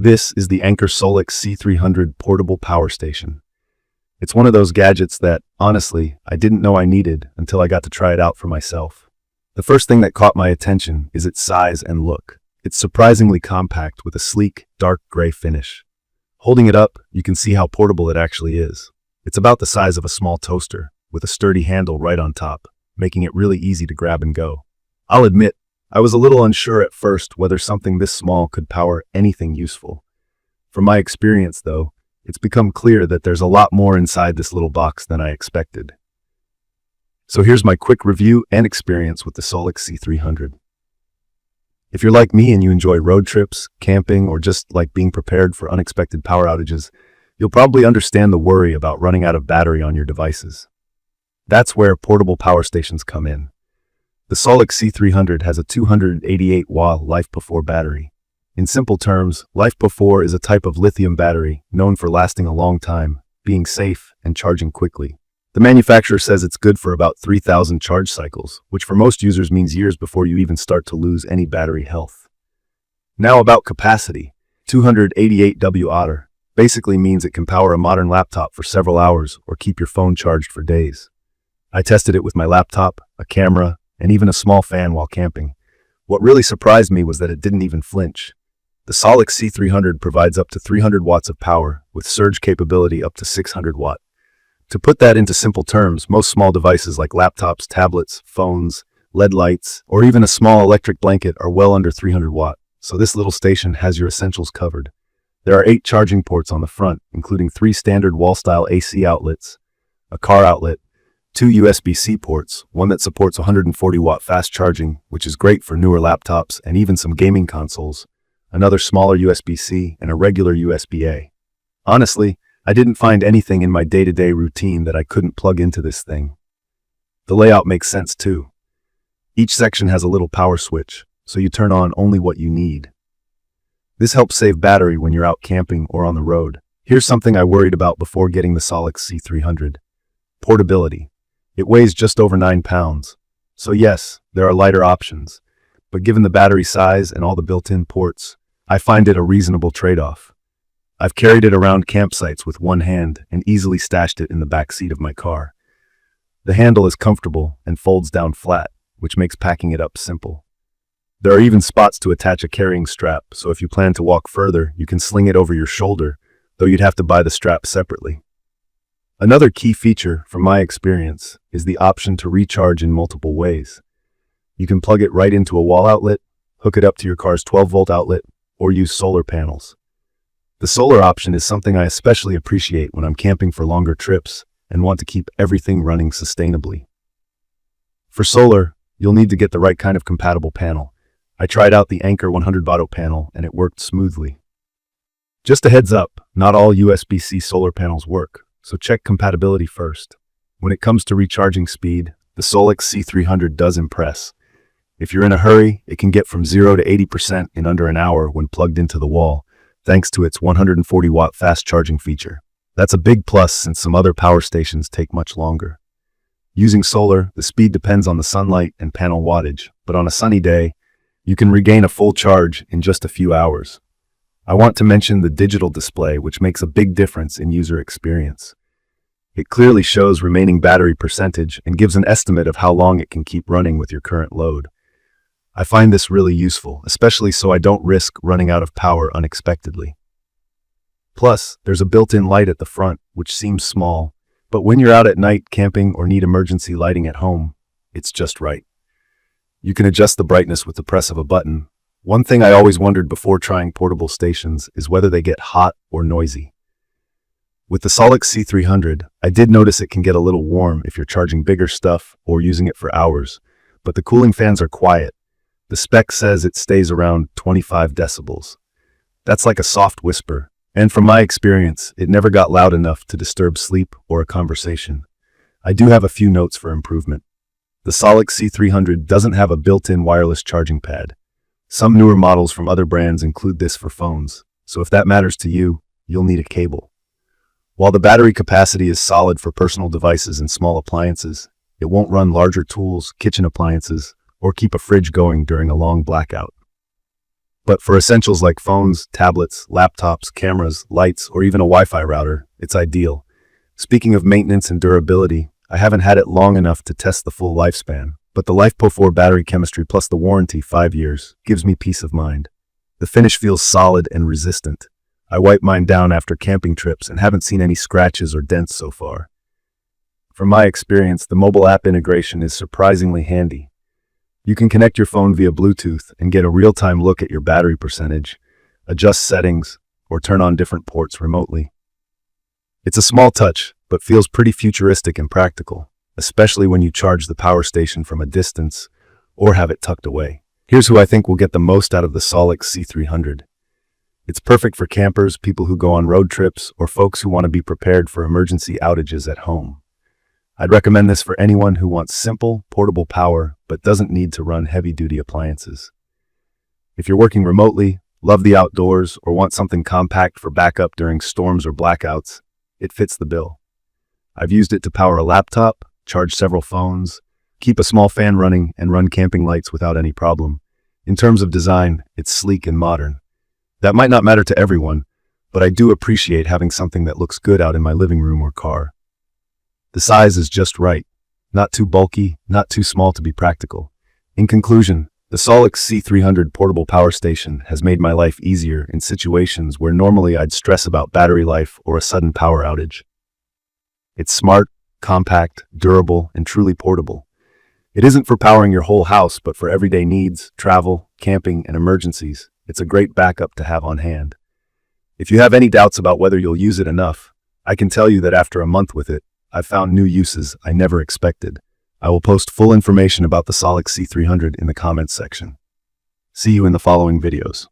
This is the Anker SOLIX C300 portable power station. It's one of those gadgets that, honestly, I didn't know I needed until I got to try it out for myself. The first thing that caught my attention is its size and look. It's surprisingly compact with a sleek, dark gray finish. Holding it up, you can see how portable it actually is. It's about the size of a small toaster, with a sturdy handle right on top, making it really easy to grab and go. I'll admit, I was a little unsure at first whether something this small could power anything useful. From my experience, though, it's become clear that there's a lot more inside this little box than I expected. So here's my quick review and experience with the SOLIX C300. If you're like me and you enjoy road trips, camping, or just like being prepared for unexpected power outages, you'll probably understand the worry about running out of battery on your devices. That's where portable power stations come in. The SOLIX C300 has a 288-watt Life Before battery. In simple terms, Life Before is a type of lithium battery known for lasting a long time, being safe, and charging quickly. The manufacturer says it's good for about 3,000 charge cycles, which for most users means years before you even start to lose any battery health. Now about capacity. 288 watt basically means it can power a modern laptop for several hours or keep your phone charged for days. I tested it with my laptop, a camera, and even a small fan while camping. What really surprised me was that it didn't even flinch. The SOLIX C300 provides up to 300 watts of power, with surge capability up to 600 watt. To put that into simple terms, most small devices like laptops, tablets, phones, LED lights, or even a small electric blanket are well under 300 watt, so this little station has your essentials covered. There are 8 charging ports on the front, including 3 standard wall-style AC outlets, a car outlet, 2 USB-C ports, one that supports 140 watt fast charging, which is great for newer laptops and even some gaming consoles, another smaller USB-C, and a regular USB-A. Honestly, I didn't find anything in my day-to-day routine that I couldn't plug into this thing. The layout makes sense too. Each section has a little power switch, so you turn on only what you need. This helps save battery when you're out camping or on the road. Here's something I worried about before getting the SOLIX C300. Portability. It weighs just over 9 pounds. So yes, there are lighter options. But given the battery size and all the built-in ports, I find it a reasonable trade-off. I've carried it around campsites with one hand and easily stashed it in the back seat of my car. The handle is comfortable and folds down flat, which makes packing it up simple. There are even spots to attach a carrying strap, so if you plan to walk further, you can sling it over your shoulder, though you'd have to buy the strap separately. Another key feature, from my experience, is the option to recharge in multiple ways. You can plug it right into a wall outlet, hook it up to your car's 12-volt outlet, or use solar panels. The solar option is something I especially appreciate when I'm camping for longer trips and want to keep everything running sustainably. For solar, you'll need to get the right kind of compatible panel. I tried out the Anker 100 panel and it worked smoothly. Just a heads up, not all USB-C solar panels work, so check compatibility first. When it comes to recharging speed, the SOLIX C300 does impress. If you're in a hurry, it can get from 0 to 80% in under an hour when plugged into the wall, thanks to its 140 watt fast charging feature. That's a big plus since some other power stations take much longer. Using solar, the speed depends on the sunlight and panel wattage, but on a sunny day, you can regain a full charge in just a few hours. I want to mention the digital display, which makes a big difference in user experience. It clearly shows remaining battery percentage and gives an estimate of how long it can keep running with your current load. I find this really useful, especially so I don't risk running out of power unexpectedly. Plus, there's a built-in light at the front, which seems small, but when you're out at night camping or need emergency lighting at home, it's just right. You can adjust the brightness with the press of a button. One thing I always wondered before trying portable stations is whether they get hot or noisy. With the SOLIX C300, I did notice it can get a little warm if you're charging bigger stuff or using it for hours, but the cooling fans are quiet. The spec says it stays around 25 decibels. That's like a soft whisper, and from my experience, it never got loud enough to disturb sleep or a conversation. I do have a few notes for improvement. The SOLIX C300 doesn't have a built-in wireless charging pad. Some newer models from other brands include this for phones, so if that matters to you, you'll need a cable. While the battery capacity is solid for personal devices and small appliances, it won't run larger tools, kitchen appliances, or keep a fridge going during a long blackout. But for essentials like phones, tablets, laptops, cameras, lights, or even a Wi-Fi router, it's ideal. Speaking of maintenance and durability, I haven't had it long enough to test the full lifespan, but the LiFePO4 battery chemistry plus the warranty 5 years gives me peace of mind. The finish feels solid and resistant. I wipe mine down after camping trips and haven't seen any scratches or dents so far. From my experience, the mobile app integration is surprisingly handy. You can connect your phone via Bluetooth and get a real-time look at your battery percentage, adjust settings, or turn on different ports remotely. It's a small touch, but feels pretty futuristic and practical, especially when you charge the power station from a distance or have it tucked away. Here's who I think will get the most out of the SOLIX C300. It's perfect for campers, people who go on road trips, or folks who want to be prepared for emergency outages at home. I'd recommend this for anyone who wants simple, portable power but doesn't need to run heavy-duty appliances. If you're working remotely, love the outdoors, or want something compact for backup during storms or blackouts, it fits the bill. I've used it to power a laptop, charge several phones, keep a small fan running, and run camping lights without any problem. In terms of design, it's sleek and modern. That might not matter to everyone, but I do appreciate having something that looks good out in my living room or car. The size is just right. Not too bulky, not too small to be practical. In conclusion, the SOLIX C300 portable power station has made my life easier in situations where normally I'd stress about battery life or a sudden power outage. It's smart, compact, durable, and truly portable. It isn't for powering your whole house, but for everyday needs, travel, camping, and emergencies. It's a great backup to have on hand. If you have any doubts about whether you'll use it enough, I can tell you that after a month with it, I've found new uses I never expected. I will post full information about the SOLIX C300 in the comments section. See you in the following videos.